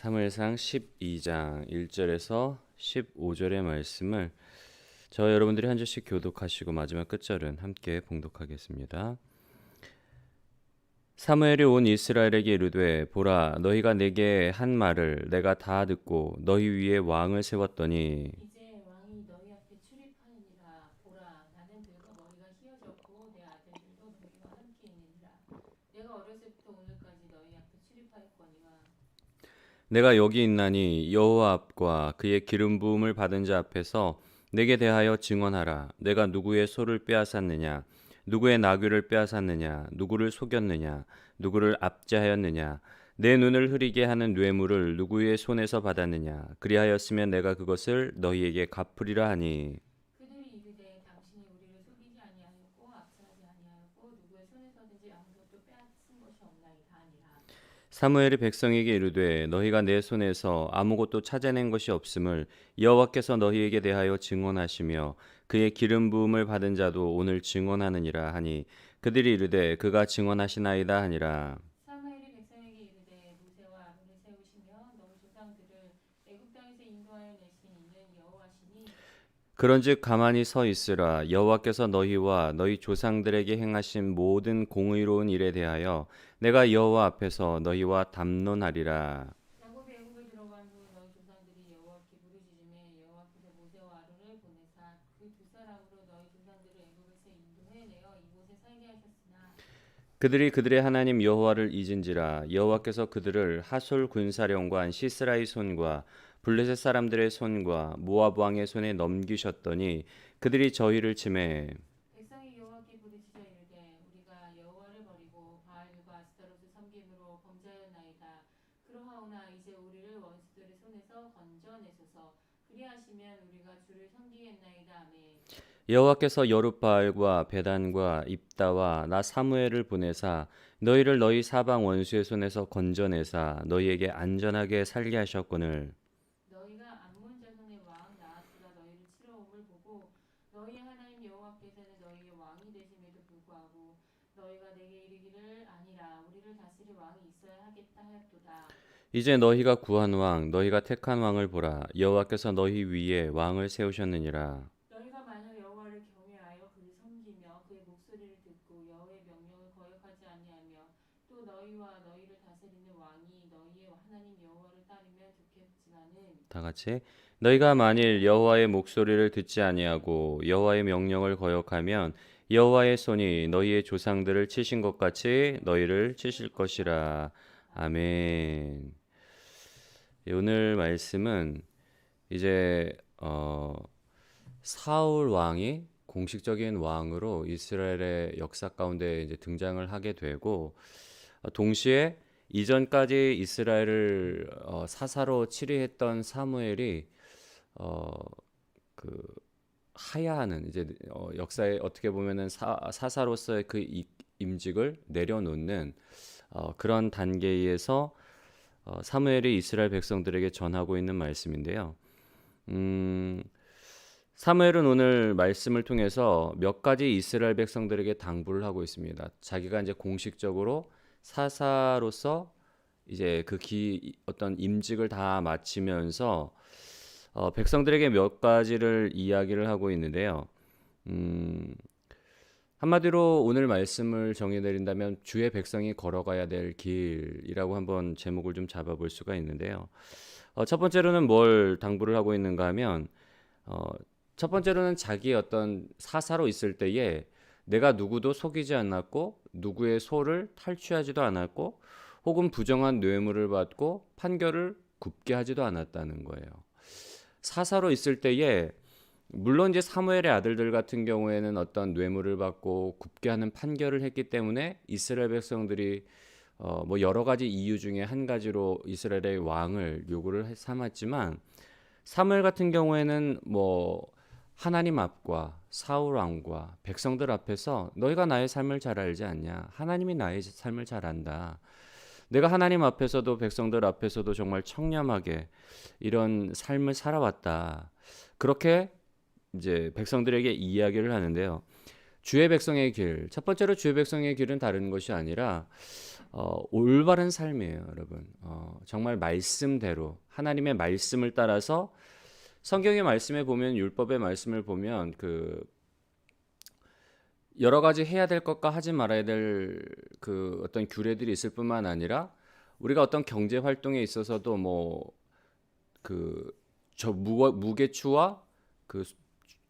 사무엘상 12장 1절에서 15절의 말씀을 저와 여러분들이 한 절씩 교독하시고 마지막 끝절은 함께 봉독하겠습니다. 사무엘이 온 이스라엘에게 이르되 보라 너희가 내게 한 말을 내가 다 듣고 너희 위에 왕을 세웠더니 이제 왕이 너희 앞에 출입하느니라. 보라, 나는 늙어 머리가 희어졌고 내 아들들도 너희와 함께 있느니라. 내가 어려서부터 오늘까지 너희 앞에 출입하였거니와 내가 여기 있나니 여호와 앞과 그의 기름 부음을 받은 자 앞에서 내게 대하여 증언하라. 내가 누구의 소를 빼앗았느냐, 누구의 나귀를 빼앗았느냐, 누구를 속였느냐, 누구를 압제하였느냐, 내 눈을 흐리게 하는 뇌물을 누구의 손에서 받았느냐. 그리하였으면 내가 그것을 너희에게 갚으리라 하니. 그들이 이르되 당신이 우리를 속이지 아니하였고 압제하지 아니하였고 누구의 손에서든지 아무것도 빼앗은 것이 없나이다 하니라. 사무엘이 백성에게 이르되 너희가 내 손에서 아무것도 찾아낸 것이 없음을 여호와께서 너희에게 대하여 증언하시며 그의 기름 부음을 받은 자도 오늘 증언하느니라 하니 그들이 이르되 그가 증언하시나이다 하니라. 사무엘이 백성에게 이르되 모세와 아론을 세우시며 너희 조상들을 애굽 땅에서 인도하여 내신 이는 여호와시니 그런즉 가만히 서 있으라. 여호와께서 너희와 너희 조상들에게 행하신 모든 공의로운 일에 대하여 내가 여호와 앞에서 너희와 담론하리라. 야곱이 애굽에 들어간 후 너희 조상들이 여호와께 부르짖음에 여호와께서 모세와 아론을 보내사 그 두 사람으로 너희 조상들을 애굽에서 인도해 내어 이곳에 살게 하셨으나 그들이 그들의 하나님 여호와를 잊은지라. 여호와께서 그들을 하솔 군사령관 시스라의 손과 블레셋 사람들의 손과 모압 왕의 손에 넘기셨더니 그들이 저희를 치매 백성이 여호와께 부르짖어 이르되 우리가 여호와를 버리고 바알과 아스타롯을 섬김으로 범죄하였나이다. 그러하오나 이제 우리를 원수들의 손에서 건져내소서. 그리하시면 우리가 주를 섬기겠나이다 하매 여호와께서 여룻바알과 베단과 입다와 나 사무엘을 보내사 너희를 너희 사방 원수의 손에서 건져내사 너희에게 안전하게 살게 하셨거늘. 너희가 암몬 자손의 왕 나하스가 너희를 치러옴을 보고 너희의 하나님 여호와께서는 너희의 왕이 되심에도 불구하고 너희가 내게 이르기를 아니라 우리를 다스릴 왕이 있어야 하겠다 하였도다. 이제 너희가 구한 왕 너희가 택한 왕을 보라. 여호와께서 너희 위에 왕을 세우셨느니라. 너희가 만일 여호와를 경외하여 그를 섬기며 그의 목소리를 듣고 여호와의 명령을 거역하지 아니하며 또 너희와 너희를 다스리는 왕이 너희의 하나님 여호와를 따르면 좋겠지만은 다 같이 너희가 만일 여호와의 목소리를 듣지 아니하고 여호와의 명령을 거역하면 여호와의 손이 너희의 조상들을 치신 것 같이 너희를 치실 것이라. 아멘. 오늘 말씀은 이제 사울 왕이 공식적인 왕으로 이스라엘의 역사 가운데 이제 등장을 하게 되고 동시에 이전까지 이스라엘을 사사로 치리했던 사무엘이 어, 그 하야하는 이제 역사에 어떻게 보면은 사사로서의 그 임직을 내려놓는 그런 단계에서 사무엘이 이스라엘 백성들에게 전하고 있는 말씀인데요. 음, 사무엘은 오늘 말씀을 통해서 몇 가지 이스라엘 백성들에게 당부를 하고 있습니다. 자기가 이제 공식적으로 사사로서 이제 어떤 임직을 다 마치면서 백성들에게 몇 가지를 이야기를 하고 있는데요. 음, 한마디로 오늘 말씀을 정의내린다면 주의 백성이 걸어가야 될 길이라고 한번 제목을 좀 잡아볼 수가 있는데요. 첫 번째로는 뭘 당부를 하고 있는가 하면 어, 첫 번째로는 자기 어떤 사사로 있을 때에 내가 누구도 속이지 않았고 누구의 소를 탈취하지도 않았고 혹은 부정한 뇌물을 받고 판결을 굽게 하지도 않았다는 거예요. 사사로 있을 때에 물론 이제 사무엘의 아들들 같은 경우에는 어떤 뇌물을 받고 굽게 하는 판결을 했기 때문에 이스라엘 백성들이 뭐 여러 가지 이유 중에 한 가지로 이스라엘의 왕을 요구를 삼았지만 사무엘 같은 경우에는 뭐 하나님 앞과 사울 왕과 백성들 앞에서 너희가 나의 삶을 잘 알지 않냐? 하나님이 나의 삶을 잘 안다. 내가 하나님 앞에서도 백성들 앞에서도 정말 청렴하게 이런 삶을 살아왔다. 그렇게 이제 백성들에게 이야기를 하는데요. 주의 백성의 길. 첫 번째로 주의 백성의 길은 다른 것이 아니라 올바른 삶이에요, 여러분. 정말 말씀대로 하나님의 말씀을 따라서 성경의 말씀에 보면 율법의 말씀을 보면 그 여러 가지 해야 될 것과 하지 말아야 될 그 어떤 규례들이 있을 뿐만 아니라 우리가 어떤 경제 활동에 있어서도 뭐 그 저 무게추와 그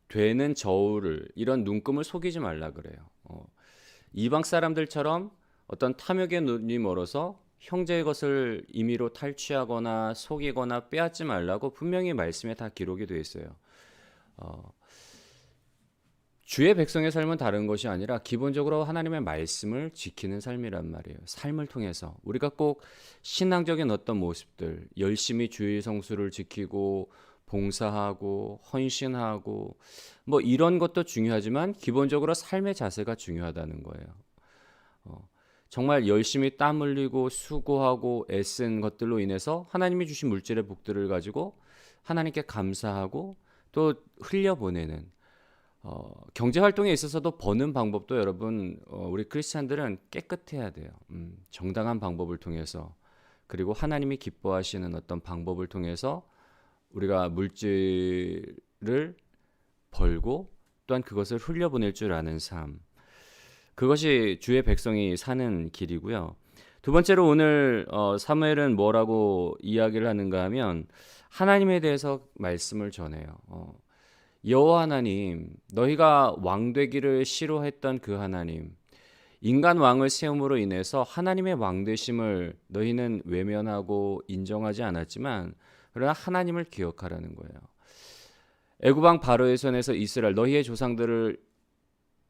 되는 저울을 이런 눈금을 속이지 말라 그래요. 이방 사람들처럼 어떤 탐욕의 눈이 멀어서 형제의 것을 임의로 탈취하거나 속이거나 빼앗지 말라고 분명히 말씀에 다 기록이 되어 있어요. 어, 주의 백성의 삶은 다른 것이 아니라 기본적으로 하나님의 말씀을 지키는 삶이란 말이에요. 삶을 통해서 우리가 꼭 신앙적인 어떤 모습들, 열심히 주의 성수를 지키고 봉사하고 헌신하고 뭐 이런 것도 중요하지만 기본적으로 삶의 자세가 중요하다는 거예요. 정말 열심히 땀 흘리고 수고하고 애쓴 것들로 인해서 하나님이 주신 물질의 복들을 가지고 하나님께 감사하고 또 흘려보내는 경제 활동에 있어서도 버는 방법도 여러분 우리 크리스찬들은 깨끗해야 돼요. 정당한 방법을 통해서 그리고 하나님이 기뻐하시는 어떤 방법을 통해서 우리가 물질을 벌고 또한 그것을 흘려보낼 줄 아는 삶. 그것이 주의 백성이 사는 길이고요. 두 번째로 오늘 사무엘은 뭐라고 이야기를 하는가 하면 하나님에 대해서 말씀을 전해요. 여호와 하나님, 너희가 왕 되기를 싫어했던 그 하나님, 인간 왕을 세움으로 인해서 하나님의 왕 되심을 너희는 외면하고 인정하지 않았지만 그러나 하나님을 기억하라는 거예요. 애굽 왕 바로의 손에서 이스라엘 너희의 조상들을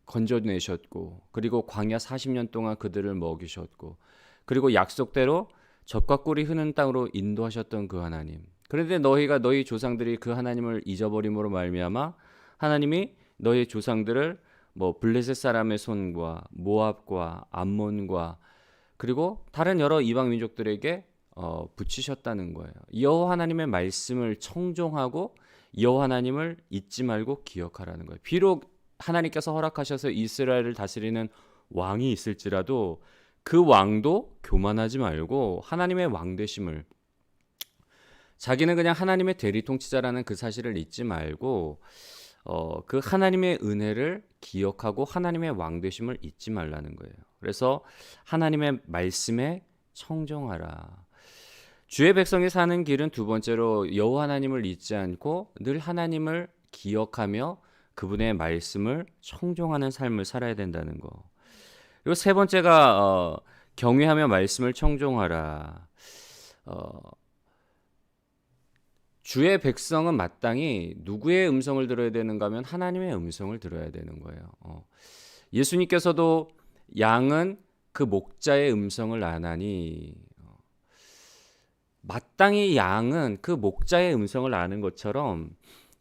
건져내셨고 그리고 광야 40년 동안 그들을 먹이셨고 그리고 약속대로 젖과 꿀이 흐르는 땅으로 인도하셨던 그 하나님. 그런데 너희가 너희 조상들이 그 하나님을 잊어버림으로 말미암아 하나님이 너희 조상들을 뭐 블레셋 사람의 손과 모압과 암몬과 그리고 다른 여러 이방 민족들에게 붙이셨다는 거예요. 여호와 하나님의 말씀을 청종하고 여호와 하나님을 잊지 말고 기억하라는 거예요. 비록 하나님께서 허락하셔서 이스라엘을 다스리는 왕이 있을지라도 그 왕도 교만하지 말고 하나님의 왕 되심을 자기는 그냥 하나님의 대리 통치자라는 그 사실을 잊지 말고 그 하나님의 은혜를 기억하고 하나님의 왕 되심을 잊지 말라는 거예요. 그래서 하나님의 말씀에 청종하라. 주의 백성이 사는 길은 두 번째로 여호와 하나님을 잊지 않고 늘 하나님을 기억하며 그분의 말씀을 청종하는 삶을 살아야 된다는 거. 그리고 세 번째가 경외하며 말씀을 청종하라. 주의 백성은 마땅히 누구의 음성을 들어야 되는가 하면 하나님의 음성을 들어야 되는 거예요. 예수님께서도 양은 그 목자의 음성을 아나니 마땅히 양은 그 목자의 음성을 아는 것처럼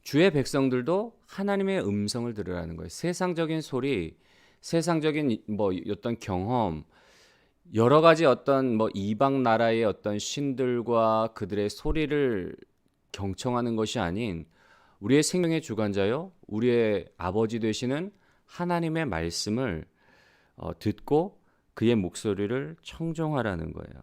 주의 백성들도 하나님의 음성을 들으라는 거예요. 세상적인 소리, 세상적인 뭐 어떤 경험, 여러 가지 어떤 뭐 이방 나라의 어떤 신들과 그들의 소리를 경청하는 것이 아닌 우리의 생명의 주관자요, 우리의 아버지 되시는 하나님의 말씀을 듣고 그의 목소리를 청종하라는 거예요.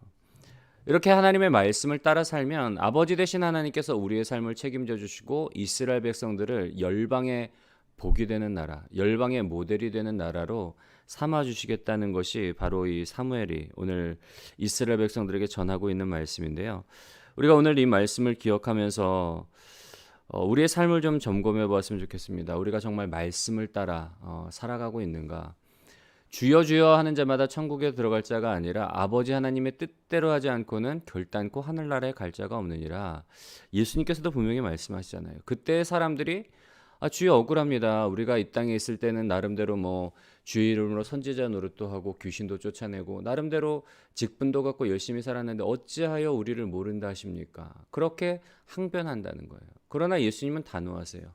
이렇게 하나님의 말씀을 따라 살면 아버지 되신 하나님께서 우리의 삶을 책임져 주시고 이스라엘 백성들을 열방의 복이 되는 나라, 열방의 모델이 되는 나라로 삼아 주시겠다는 것이 바로 이 사무엘이 오늘 이스라엘 백성들에게 전하고 있는 말씀인데요. 우리가 오늘 이 말씀을 기억하면서 우리의 삶을 좀 점검해 보았으면 좋겠습니다. 우리가 정말 말씀을 따라 살아가고 있는가? 주여 주여 하는 자마다 천국에 들어갈 자가 아니라 아버지 하나님의 뜻대로 하지 않고는 결단코 하늘나라에 갈 자가 없느니라. 예수님께서도 분명히 말씀하시잖아요. 그때 사람들이 주여 억울합니다. 우리가 이 땅에 있을 때는 나름대로 뭐 주의 이름으로 선지자 노릇도 하고 귀신도 쫓아내고 나름대로 직분도 갖고 열심히 살았는데 어찌하여 우리를 모른다 하십니까? 그렇게 항변한다는 거예요. 그러나 예수님은 단호하세요.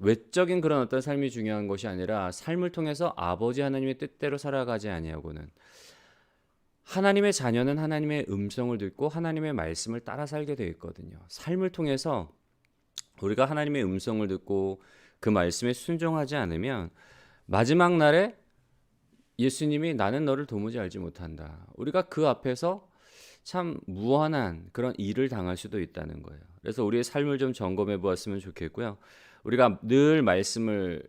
외적인 그런 어떤 삶이 중요한 것이 아니라 삶을 통해서 아버지 하나님의 뜻대로 살아가지 아니하고는 하나님의 자녀는 하나님의 음성을 듣고 하나님의 말씀을 따라 살게 되어 있거든요. 삶을 통해서 우리가 하나님의 음성을 듣고 그 말씀에 순종하지 않으면 마지막 날에 예수님이 나는 너를 도무지 알지 못한다. 우리가 그 앞에서 참 무한한 그런 일을 당할 수도 있다는 거예요. 그래서 우리의 삶을 좀 점검해 보았으면 좋겠고요. 우리가 늘 말씀을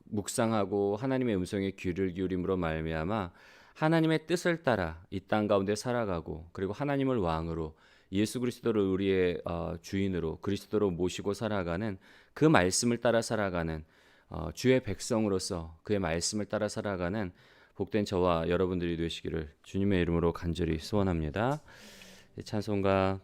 묵상하고 하나님의 음성에 귀를 기울임으로 말미암아 하나님의 뜻을 따라 이 땅 가운데 살아가고 그리고 하나님을 왕으로 예수 그리스도를 우리의 주인으로 그리스도로 모시고 살아가는 그 말씀을 따라 살아가는 주의 백성으로서 그의 말씀을 따라 살아가는 복된 저와 여러분들이 되시기를 주님의 이름으로 간절히 소원합니다. 찬송가